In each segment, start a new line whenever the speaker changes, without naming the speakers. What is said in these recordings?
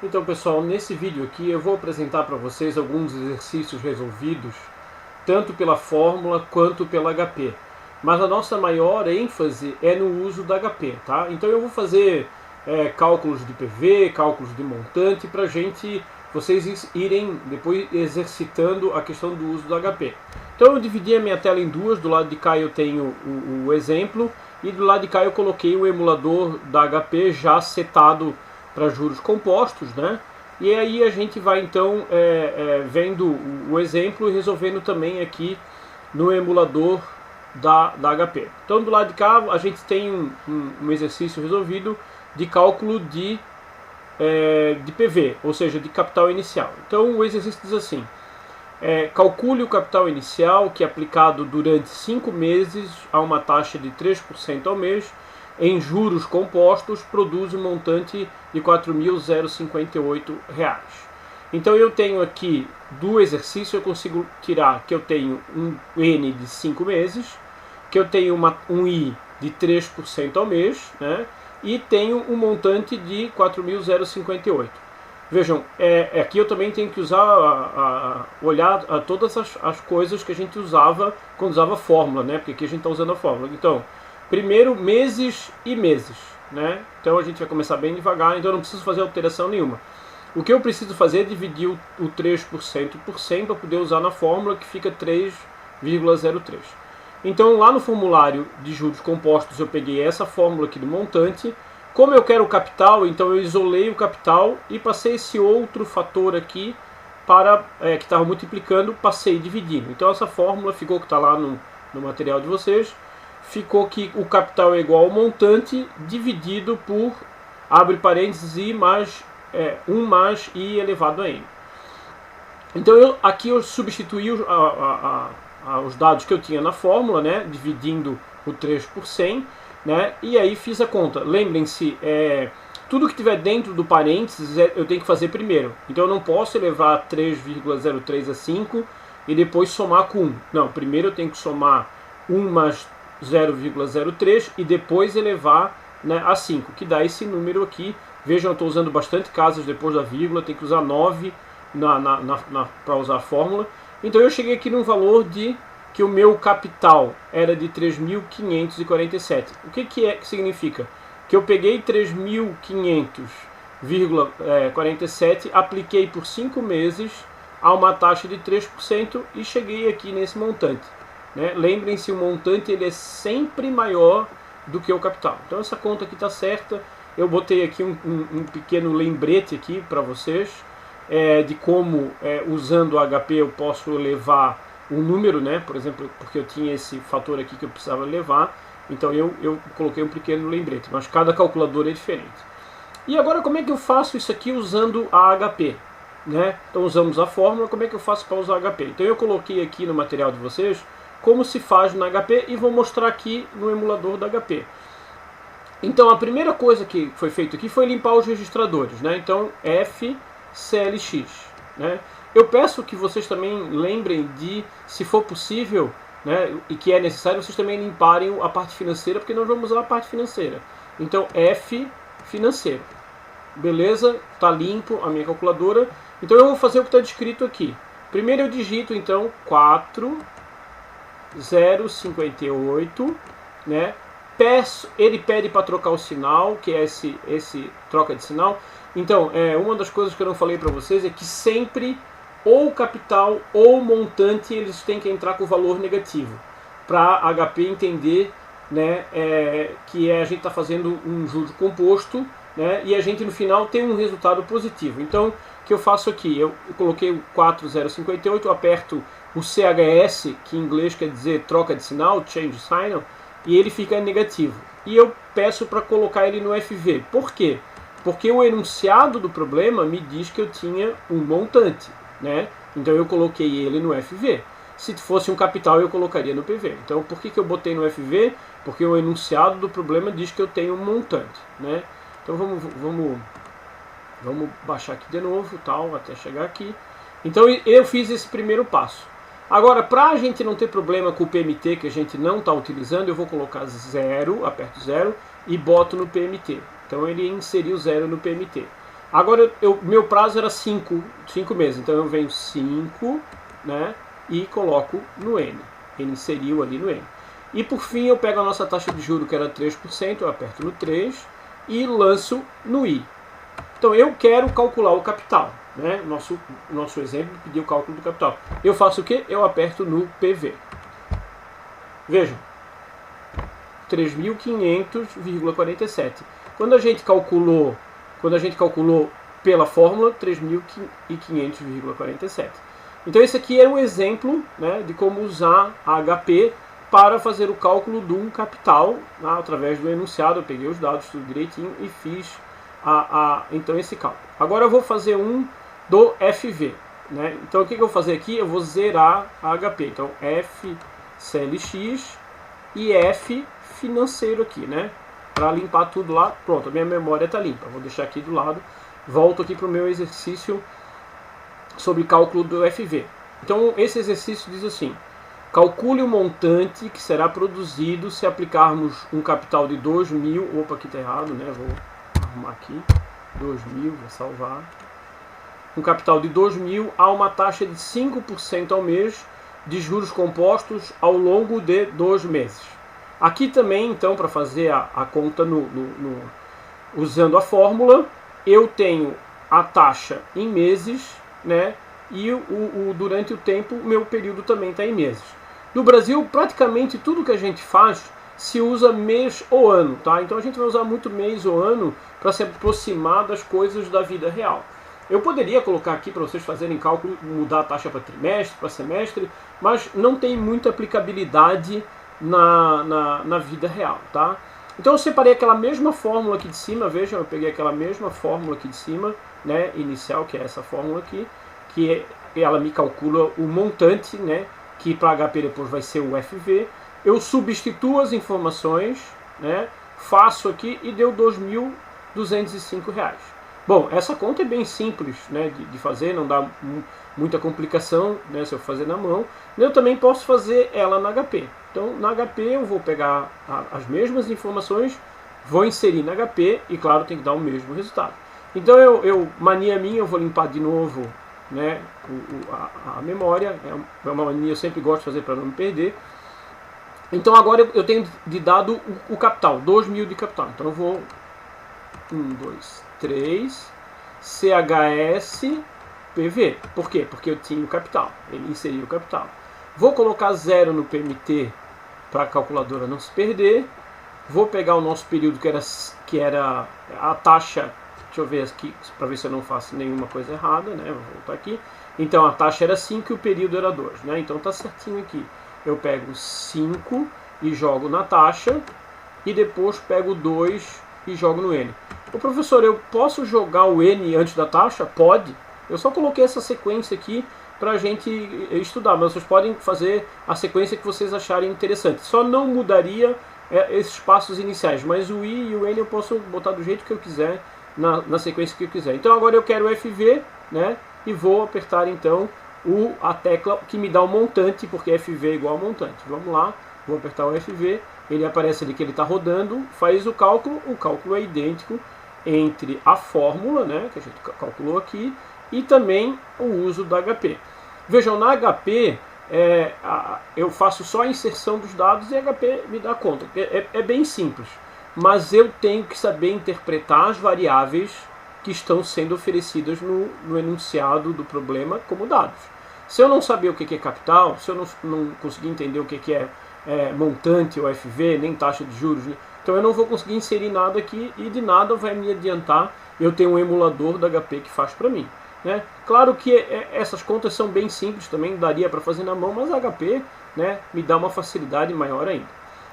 Então, pessoal, nesse vídeo aqui eu vou apresentar para vocês alguns exercícios resolvidos tanto pela fórmula quanto pela HP. Mas a nossa maior ênfase é no uso da HP, tá? Então eu vou fazer cálculos de PV, cálculos de montante, para vocês irem depois exercitando a questão do uso do HP. Então eu dividi a minha tela em duas. Do lado de cá eu tenho o exemplo e do lado de cá eu coloquei o emulador da HP já setado para juros compostos, né? E aí a gente vai então vendo o exemplo e resolvendo também aqui no emulador da HP. Então do lado de cá a gente tem um exercício resolvido de cálculo de PV, ou seja, de capital inicial. Então o exercício diz assim: calcule o capital inicial que é aplicado durante 5 meses a uma taxa de 3% ao mês em juros compostos produz um montante de R$ 4.058. Então eu tenho aqui do exercício, eu consigo tirar que eu tenho um N de 5 meses, que eu tenho um I de 3% ao mês, né? E tenho um montante de R$ 4.058. Vejam, aqui eu também tenho que olhar todas as coisas que a gente usava quando usava a fórmula, né? Porque aqui a gente está usando a fórmula. Então, primeiro, meses e meses, né? Então a gente vai começar bem devagar, então eu não preciso fazer alteração nenhuma. O que eu preciso fazer é dividir o 3% por 100 para poder usar na fórmula, que fica 3,03. Então lá no formulário de juros compostos eu peguei essa fórmula aqui do montante. Como eu quero o capital, então eu isolei o capital e passei esse outro fator aqui para que estava multiplicando, passei dividindo. Então essa fórmula ficou, que está lá no material de vocês, ficou que o capital é igual ao montante dividido por, abre parênteses, I mais 1 mais I elevado a N. Então aqui eu substituí os dados que eu tinha na fórmula, né, dividindo o 3 por 100, né, e aí fiz a conta. Lembrem-se, tudo que tiver dentro do parênteses eu tenho que fazer primeiro. Então eu não posso elevar 3,03 a 5 e depois somar com 1. Não, primeiro eu tenho que somar 1 mais 0,03 e depois elevar, né, a 5, que dá esse número aqui. Vejam, eu estou usando bastante casas depois da vírgula, tem que usar 9 para usar a fórmula. Então eu cheguei aqui num valor que o meu capital era de 3.547. O que significa? Que eu peguei 3.500,47, apliquei por 5 meses a uma taxa de 3% e cheguei aqui nesse montante, né? Lembrem-se, o montante ele é sempre maior do que o capital. Então essa conta aqui está certa. Eu botei aqui um pequeno lembrete aqui para vocês de como usando o HP eu posso levar um número, né? Por exemplo, porque eu tinha esse fator aqui que eu precisava levar, então eu coloquei um pequeno lembrete, mas cada calculadora é diferente. E agora como é que eu faço isso aqui usando a HP? Né? Então usamos a fórmula, como é que eu faço para usar HP? Então eu coloquei aqui no material de vocês como se faz na HP e vou mostrar aqui no emulador da HP. Então a primeira coisa que foi feito aqui foi limpar os registradores, né? Então FCLX, né? Eu peço que vocês também lembrem de, se for possível, né, e que é necessário, vocês também limparem a parte financeira, porque nós vamos usar a parte financeira. Então F financeiro. Beleza? Tá limpo a minha calculadora. Então eu vou fazer o que está descrito aqui. Primeiro eu digito então 4,058, né? Ele pede para trocar o sinal, que é esse troca de sinal. Então, uma das coisas que eu não falei para vocês é que sempre ou o capital ou o montante eles têm que entrar com o valor negativo, para a HP entender, né, que a gente está fazendo um juro composto, né, e a gente no final tem um resultado positivo. Então, o que eu faço aqui? Eu coloquei o 4,058, eu aperto o CHS, que em inglês quer dizer troca de sinal, change signal, e ele fica negativo. E eu peço para colocar ele no FV. Por quê? Porque o enunciado do problema me diz que eu tinha um montante, né? Então eu coloquei ele no FV. Se fosse um capital eu colocaria no PV. Então por que eu botei no FV? Porque o enunciado do problema diz que eu tenho um montante, né? Então vamos baixar aqui de novo, tal, até chegar aqui. Então eu fiz esse primeiro passo. Agora, para a gente não ter problema com o PMT que a gente não está utilizando, eu vou colocar 0, aperto 0 e boto no PMT. Então ele inseriu 0 no PMT. Agora, meu prazo era 5 meses, então eu venho 5, né, e coloco no N. Ele inseriu ali no N. E por fim eu pego a nossa taxa de juros, que era 3%, eu aperto no 3 e lanço no I. Então eu quero calcular o capital, né? Nosso exemplo pediu o cálculo do capital. Eu faço o quê? Eu aperto no PV. Vejam, 3.500,47. Quando a gente calculou pela fórmula, 3.500,47. Então esse aqui é um exemplo, né, de como usar a HP para fazer o cálculo de um capital, né, através do enunciado. Eu peguei os dados tudo direitinho e fiz então esse cálculo. Agora eu vou fazer um do FV. Né? Então o que eu vou fazer aqui? Eu vou zerar a HP. Então F CLX e F financeiro aqui, né? Para limpar tudo lá. Pronto, a minha memória está limpa. Vou deixar aqui do lado. Volto aqui para o meu exercício sobre cálculo do FV. Então esse exercício diz assim: calcule o montante que será produzido se aplicarmos um capital de 2.000. Opa, aqui está errado, né? Vou arrumar aqui. 2.000, vou salvar. Um capital de 2.000 a uma taxa de 5% ao mês de juros compostos ao longo de 2 meses. Aqui também, então, para fazer a conta usando a fórmula, eu tenho a taxa em meses, né? E durante o tempo, o meu período também está em meses. No Brasil, praticamente tudo que a gente faz se usa mês ou ano, tá? Então a gente vai usar muito mês ou ano para se aproximar das coisas da vida real. Eu poderia colocar aqui para vocês fazerem cálculo, mudar a taxa para trimestre, para semestre, mas não tem muita aplicabilidade na vida real, tá? Então eu separei aquela mesma fórmula aqui de cima, vejam, eu peguei aquela mesma fórmula aqui de cima, né, inicial, que é essa fórmula aqui, que ela me calcula o montante, né, que para HP depois vai ser o FV. Eu substituo as informações, né, faço aqui e deu R$ 2.205. Bom, essa conta é bem simples, né, de fazer, não dá muita complicação, né, se eu fazer na mão. Eu também posso fazer ela na HP. Então, na HP eu vou pegar as mesmas informações, vou inserir na HP e, claro, tem que dar o mesmo resultado. Então, mania minha, eu vou limpar de novo, né, a memória. É uma mania, eu sempre gosto de fazer para não me perder. Então, agora eu tenho de dado o capital, 2.000 de capital. Então, eu vou 1, 2, 3, CHS, PV. Por quê? Porque eu tinha o capital, ele inseriu o capital. Vou colocar 0 no PMT para a calculadora não se perder. Vou pegar o nosso período que era a taxa. Deixa eu ver aqui para ver se eu não faço nenhuma coisa errada, né? Vou voltar aqui. Então a taxa era 5 e o período era 2, né? Então tá certinho aqui. Eu pego 5 e jogo na taxa e depois pego 2 e jogo no N. O professor, eu posso jogar o N antes da taxa? Pode. Eu só coloquei essa sequência aqui para a gente estudar, mas vocês podem fazer a sequência que vocês acharem interessante. Só não mudaria esses passos iniciais, mas o I e o N eu posso botar do jeito que eu quiser, na sequência que eu quiser. Então agora eu quero o FV, né? E vou apertar então a tecla que me dá o montante, porque FV é igual a montante. Vamos lá, vou apertar o FV, ele aparece ali que ele está rodando, faz o cálculo é idêntico entre a fórmula, né, que a gente calculou aqui, e também o uso da HP. Vejam, na HP eu faço só a inserção dos dados e a HP me dá conta. É bem simples, mas eu tenho que saber interpretar as variáveis que estão sendo oferecidas no enunciado do problema como dados. Se eu não saber o que é capital, se eu não conseguir entender o que é montante ou FV, nem taxa de juros, né? Então eu não vou conseguir inserir nada aqui e de nada vai me adiantar eu ter um emulador da HP que faz para mim, né? Claro que essas contas são bem simples também, daria para fazer na mão, mas a HP, né, me dá uma facilidade maior ainda.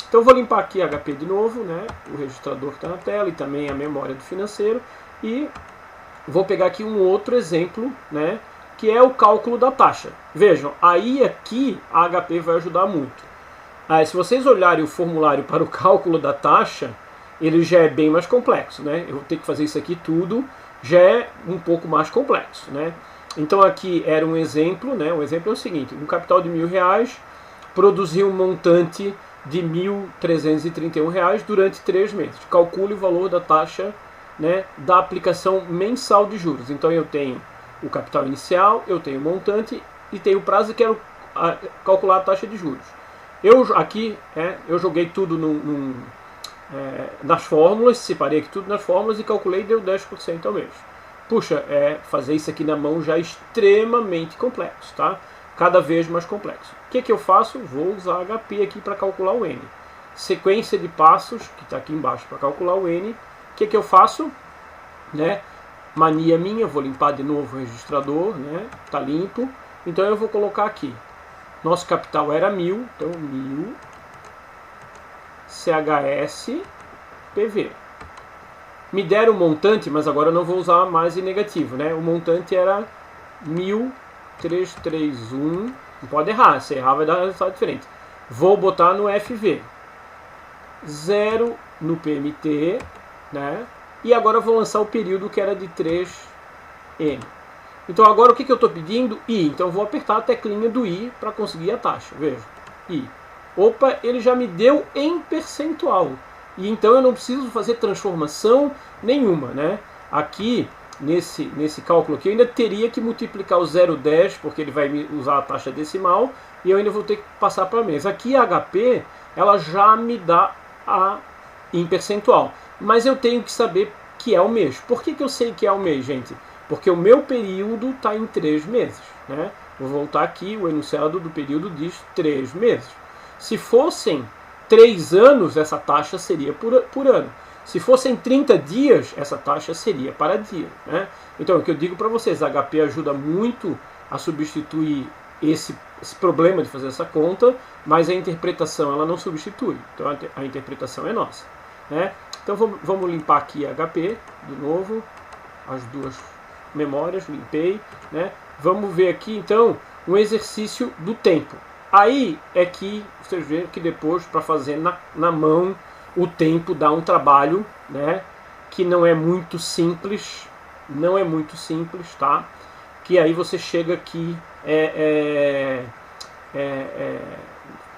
Então eu vou limpar aqui a HP de novo, né, o registrador que está na tela e também a memória do financeiro, e vou pegar aqui um outro exemplo, né, que é o cálculo da taxa. Vejam, aí aqui a HP vai ajudar muito. Se vocês olharem o formulário para o cálculo da taxa, ele já é bem mais complexo, né? Eu vou ter que fazer isso aqui tudo, já é um pouco mais complexo, né? Então aqui era um exemplo, né? O exemplo é o seguinte: um capital de R$1.000 produziu um montante de R$1.331 durante 3 meses. Calcule o valor da taxa né, da aplicação mensal de juros. Então eu tenho o capital inicial, eu tenho o montante e tenho o prazo e quero calcular a taxa de juros. Eu joguei tudo nas fórmulas, separei aqui tudo nas fórmulas e calculei e deu 10% ao mês. Puxa, fazer isso aqui na mão já é extremamente complexo, tá? Cada vez mais complexo. O que eu faço? Vou usar HP aqui para calcular o N. Sequência de passos, que está aqui embaixo para calcular o N. O que eu faço? Né? Mania minha, vou limpar de novo o registrador, né? Tá limpo. Então eu vou colocar aqui. Nosso capital era 1000, então 1000 CHS PV. Me deram o montante, mas agora eu não vou usar mais em negativo, né? O montante era 1331. Não pode errar, se errar vai dar resultado diferente. Vou botar no FV. 0 no PMT, né? E agora eu vou lançar o período que era de 3N. Então agora o que eu estou pedindo? I. Então eu vou apertar a teclinha do I para conseguir a taxa. Veja. I. Opa, ele já me deu em percentual. E então eu não preciso fazer transformação nenhuma, né? Aqui, nesse cálculo aqui, eu ainda teria que multiplicar o 0,10, porque ele vai usar a taxa decimal, e eu ainda vou ter que passar para mês. Aqui a HP, ela já me dá em percentual. Mas eu tenho que saber que é o mês. Por que eu sei que é o mês, gente? Porque o meu período está em 3 meses, né? Vou voltar aqui, o enunciado do período diz 3 meses. Se fossem 3 anos, essa taxa seria por ano. Se fossem 30 dias, essa taxa seria para dia, né? Então, o que eu digo para vocês, a HP ajuda muito a substituir esse problema de fazer essa conta, mas a interpretação ela não substitui. Então, a interpretação é nossa, né? Então, vamos limpar aqui a HP, de novo, as duas memórias, limpei, né? Vamos ver aqui, então, um exercício do tempo. Aí é que vocês veem que depois, para fazer na mão, o tempo dá um trabalho, né? Que não é muito simples, tá? Que aí você chega aqui,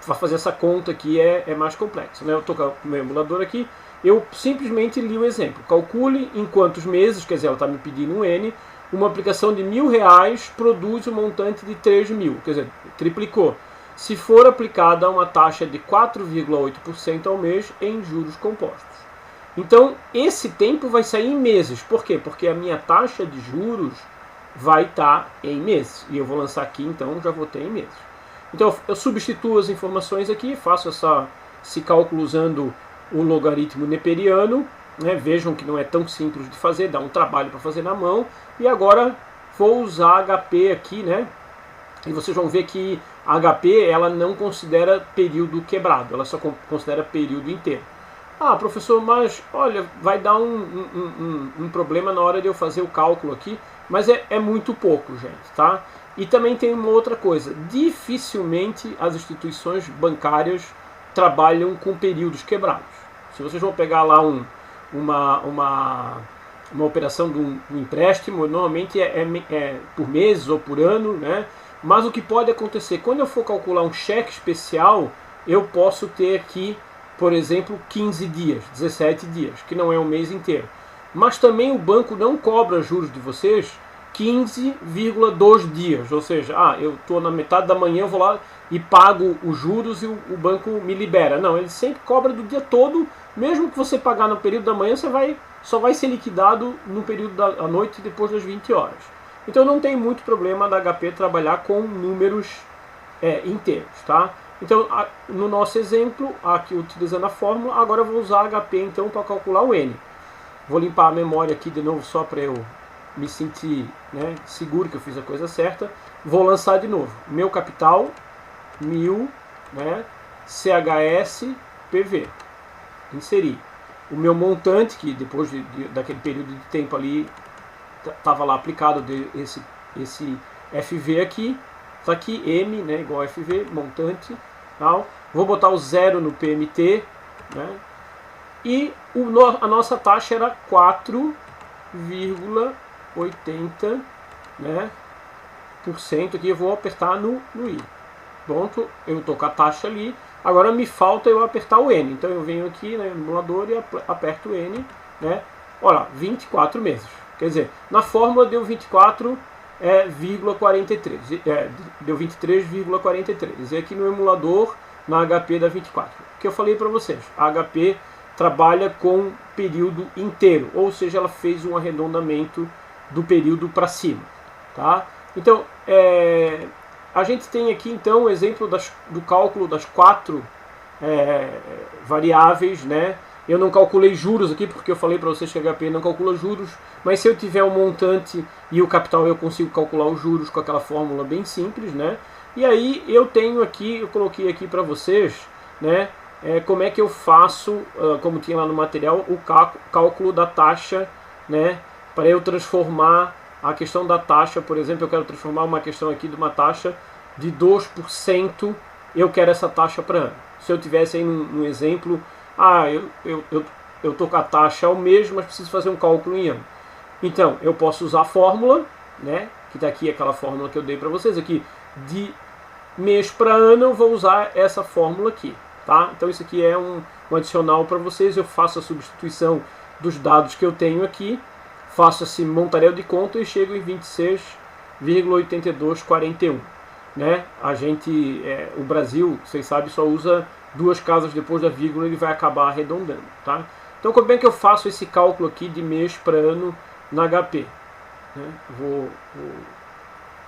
para fazer essa conta aqui é mais complexo, né? Eu estou com o meu emulador aqui, eu simplesmente li o exemplo. Calcule em quantos meses, quer dizer, ela está me pedindo um N, uma aplicação de R$1.000 produz um montante de 3.000, quer dizer, triplicou. Se for aplicada a uma taxa de 4,8% ao mês em juros compostos. Então, esse tempo vai sair em meses. Por quê? Porque a minha taxa de juros vai estar em meses. E eu vou lançar aqui, então, já vou ter em meses. Então, eu substituo as informações aqui, faço esse cálculo usando o logaritmo neperiano. Né? Vejam que não é tão simples de fazer, dá um trabalho para fazer na mão. E agora, vou usar HP aqui, né? E vocês vão ver que a HP ela não considera período quebrado, ela só considera período inteiro. Ah, professor, mas olha, vai dar um problema na hora de eu fazer o cálculo aqui, mas é muito pouco, gente, tá? E também tem uma outra coisa, dificilmente as instituições bancárias trabalham com períodos quebrados. Se vocês vão pegar lá uma operação de um empréstimo, normalmente é por meses ou por ano, né? Mas o que pode acontecer, quando eu for calcular um cheque especial, eu posso ter aqui, por exemplo, 15 dias, 17 dias, que não é um mês inteiro. Mas também o banco não cobra juros de vocês 15,2 dias, ou seja, eu estou na metade da manhã, eu vou lá e pago os juros e o banco me libera. Não, ele sempre cobra do dia todo, mesmo que você pagar no período da manhã, só vai ser liquidado no período da noite, depois das 20 horas. Então não tem muito problema da HP trabalhar com números inteiros, tá? Então, no nosso exemplo, aqui utilizando a fórmula, agora eu vou usar HP então para calcular o N. Vou limpar a memória aqui de novo só para eu me sentir, né, seguro que eu fiz a coisa certa. Vou lançar de novo. Meu capital, 1000, né, CHS PV. Inserir. O meu montante, que depois daquele período de tempo ali estava lá aplicado esse FV aqui, está aqui M, né, igual a FV, montante, tal. Vou botar o 0 no PMT, né, e a nossa taxa era 4,80%, né, aqui eu vou apertar no I. Pronto, eu estou com a taxa ali, agora me falta eu apertar o N, então eu venho aqui, né, no emulador e aperto o N, né, Olha, 24 meses. Quer dizer, na fórmula deu 24,43. Deu 23,43. E aqui no emulador, na HP dá 24. O que eu falei para vocês, a HP trabalha com período inteiro, ou seja, ela fez um arredondamento do período para cima. Tá? Então, a gente tem aqui então o exemplo do cálculo das 4 variáveis, né? Eu não calculei juros aqui, porque eu falei para vocês que a HP não calcula juros, mas se eu tiver o montante e o capital, eu consigo calcular os juros com aquela fórmula bem simples, né? E aí eu tenho aqui, eu coloquei aqui para vocês, né? Como é que eu faço, como tinha lá no material, o cálculo da taxa, né? Para eu transformar a questão da taxa, por exemplo, eu quero transformar uma questão aqui de uma taxa de 2%, eu quero essa taxa para ano. Se eu tivesse aí no exemplo, eu estou com a taxa ao mês, mas preciso fazer um cálculo em ano. Então, eu posso usar a fórmula, né, que está aqui aquela fórmula que eu dei para vocês aqui, de mês para ano, eu vou usar essa fórmula aqui. Tá? Então, isso aqui é um adicional para vocês. Eu faço a substituição dos dados que eu tenho aqui, faço esse montaréu de conta e chego em 26,8241. Né? O Brasil, vocês sabem, só usa 2 casas depois da vírgula, ele vai acabar arredondando. Tá? Então, como é que eu faço esse cálculo aqui de mês para ano na HP? Né? Vou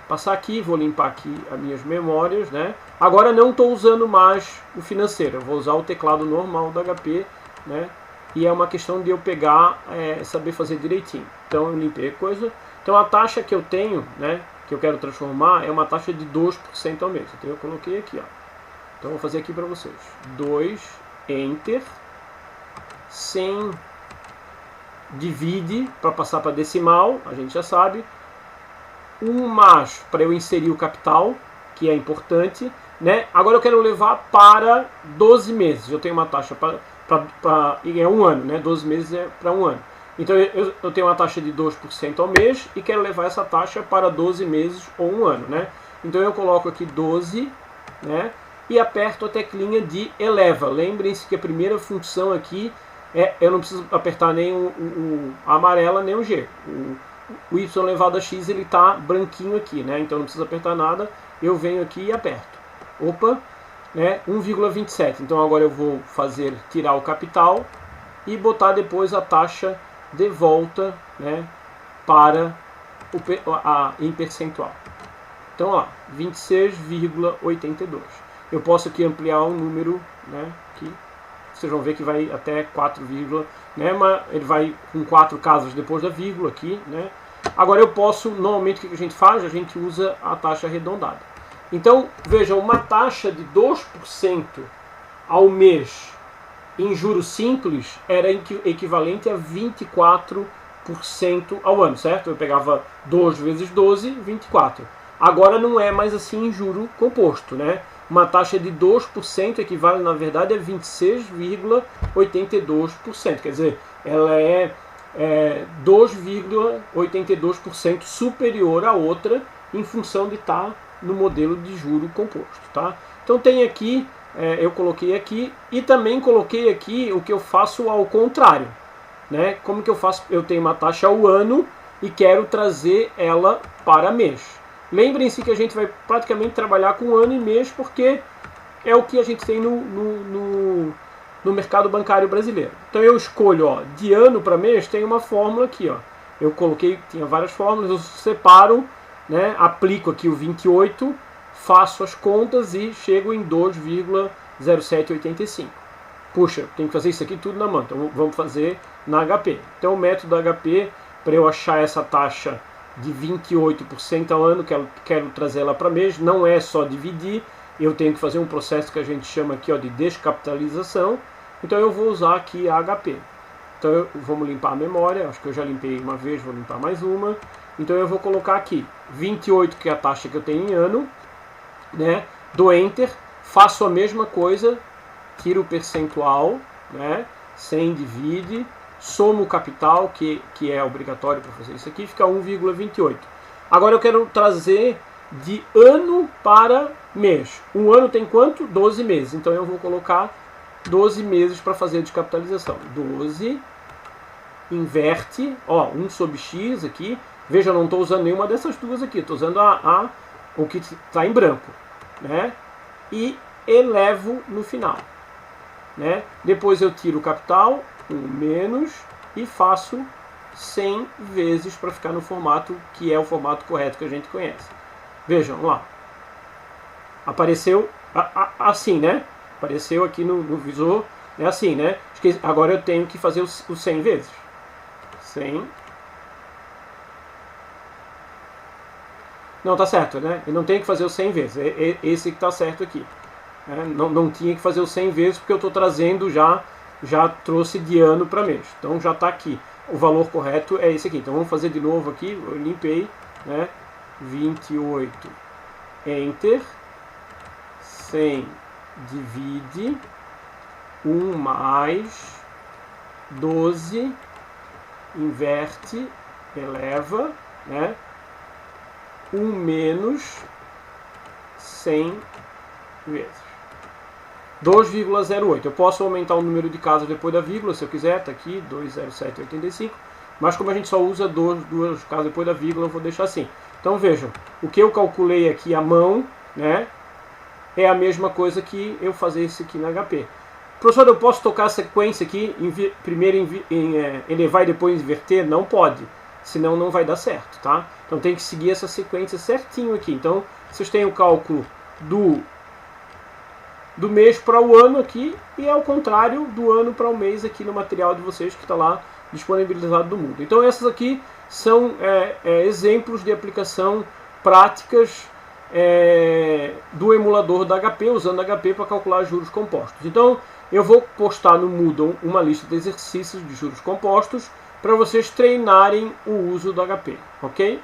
passar aqui, vou limpar aqui as minhas memórias. Né? Agora não estou usando mais o financeiro, eu vou usar o teclado normal da HP, né? E é uma questão de eu pegar, saber fazer direitinho. Então eu limpei a coisa. Então a taxa que eu tenho, né, que eu quero transformar, é uma taxa de 2% ao mês. Então eu coloquei aqui, ó. Então eu vou fazer aqui para vocês. 2, Enter, sem divide para passar para decimal, a gente já sabe. 1 mais para eu inserir o capital, que é importante, né? Agora eu quero levar para 12 meses. Eu tenho uma taxa e é um ano, né? 12 meses é para um ano. Então eu tenho uma taxa de 2% ao mês e quero levar essa taxa para 12 meses ou um ano, né? Então eu coloco aqui 12, né? E aperto a teclinha de eleva. Lembrem-se que a primeira função aqui eu não preciso apertar nem a amarela nem o G. O y elevado a x, ele está branquinho aqui, né? Então não precisa apertar nada. Eu venho aqui e aperto. Opa, né? 1,27. Então agora eu vou tirar o capital e botar depois a taxa de volta, né, para em percentual. Então, ó, 26,82. Eu posso aqui ampliar o número, né, que vocês vão ver que vai até 4, né, mas ele vai com 4 casas depois da vírgula aqui, né. Agora eu posso, normalmente o que a gente faz? A gente usa a taxa arredondada. Então, veja, uma taxa de 2% ao mês em juros simples era equivalente a 24% ao ano, certo? Eu pegava 2 vezes 12, 24. Agora não é mais assim em juro composto, né? Uma taxa de 2% equivale, na verdade, a 26,82%. Quer dizer, ela é 2,82% superior à outra em função de estar no modelo de juro composto. Tá? Então tem aqui, eu coloquei aqui e também coloquei aqui o que eu faço ao contrário. Né? Como que eu faço? Eu tenho uma taxa ao ano e quero trazer ela para mês. Lembrem-se que a gente vai praticamente trabalhar com ano e mês porque é o que a gente tem no mercado bancário brasileiro. Então eu escolho, ó, de ano para mês, tem uma fórmula aqui. Ó. Eu coloquei, tinha várias fórmulas, eu separo, né, aplico aqui o 28, faço as contas e chego em 2,0785. Puxa, tem que fazer isso aqui tudo na mão, então vamos fazer na HP. Então o método da HP, para eu achar essa taxa de 28% ao ano, quero trazer ela para mês, não é só dividir, eu tenho que fazer um processo que a gente chama aqui, ó, de descapitalização. Então eu vou usar aqui a HP. Então vamos limpar a memória, acho que eu já limpei uma vez, vou limpar mais uma. Então eu vou colocar aqui 28, que é a taxa que eu tenho em ano, né? Dou Enter, faço a mesma coisa, tiro o percentual, né? Sem divide, somo o capital, que é obrigatório para fazer isso aqui, fica 1,28. Agora eu quero trazer de ano para mês. Um ano tem quanto? 12 meses. Então eu vou colocar 12 meses para fazer a descapitalização. 12 inverte, ó, 1 sobre x aqui. Veja, eu não estou usando nenhuma dessas duas aqui, estou usando o que está em branco, né? E elevo no final, né? Depois eu tiro o capital, o menos, e faço 100 vezes para ficar no formato que é o formato correto que a gente conhece. Vejam lá. Apareceu assim, né? Apareceu aqui no visor, é assim, né? Agora eu tenho que fazer o 100 vezes. 100. Não, tá certo, né? Eu não tenho que fazer o 100 vezes. É esse que tá certo aqui. Não tinha que fazer o 100 vezes porque eu estou trazendo já trouxe de ano para mês. Então já está aqui. O valor correto é esse aqui. Então vamos fazer de novo aqui. Eu limpei, né? 28, Enter. 100 divide 1 mais 12, inverte, eleva, né? 1 menos 100 vezes. 2,08. Eu posso aumentar o número de casas depois da vírgula, se eu quiser, está aqui, 20785. Mas como a gente só usa duas casas depois da vírgula, eu vou deixar assim. Então vejam, o que eu calculei aqui à mão, né, é a mesma coisa que eu fazer isso aqui na HP. Professor, eu posso tocar a sequência aqui, primeiro elevar e depois inverter? Não pode, senão não vai dar certo, tá? Então tem que seguir essa sequência certinho aqui. Então vocês têm o cálculo do mês para o ano aqui, e ao contrário do ano para o mês aqui no material de vocês que está lá disponibilizado do mundo. Então essas aqui são exemplos de aplicação práticas do emulador da HP, usando HP para calcular juros compostos. Então eu vou postar no Moodle uma lista de exercícios de juros compostos para vocês treinarem o uso do HP, ok?